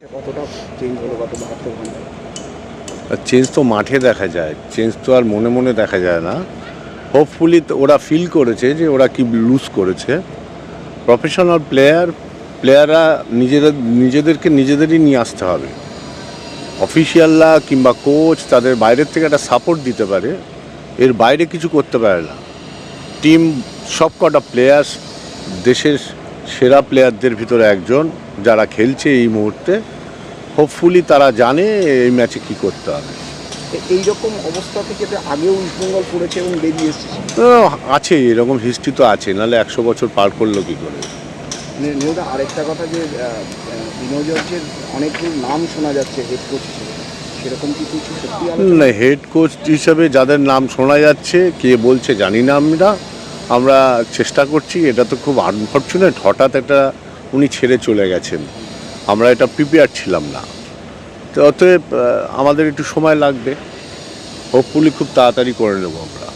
কতটা চেঞ্জ হলো গত ৭২ ঘন্টায়? চেঞ্জ তো মাঠে দেখা যায়, চেঞ্জ তো আর মনে মনে দেখা যায় না। হোপফুলি ওরা ফিল করেছে যে ওরা কি লুজ করেছে। প্রফেশনাল প্লেয়াররা নিজেদেরকে নিজেদেরই নিয়ে আসতে হবে। অফিসিয়ালরা কিংবা কোচ তাদের বাইরের থেকে একটা সাপোর্ট দিতে পারে, এর বাইরে কিছু করতে পারে না। টিম সব কটা প্লেয়ার দেশের সেরা প্লেয়ারদের ভিতরে একজন, যারা খেলছে এই মুহূর্তে। হোপফুলি তারা জানে এই ম্যাচে কী করতে হবে। এইরকম অবস্থা থেকে তো আগেও ইস্টবেঙ্গল পড়েছে এবং বেরিয়ে এসেছে। আছে, এরকম হিস্ট্রি তো আছে, নাহলে 100 বছর পার করলো কী করে। নেওদা আরেকটা কথা যে বিনয় জর্জের অনেকগুলো নাম শোনা যাচ্ছে হেড কোচ হিসেবে, সেরকম কি কিছু সত্যি না, হেড কোচ হিসাবে যাদের নাম শোনা যাচ্ছে কে বলছে জানি না। আমরা চেষ্টা করছি। এটা তো খুব আনফর্চুনেট, হঠাৎ উনি ছেড়ে চলে গেছেন। আমরা এটা প্রিপেয়ার ছিলাম না। তো অতএব আমাদের একটু সময় লাগবে। হোপফুলি খুব তাড়াতাড়ি করে নেব আমরা।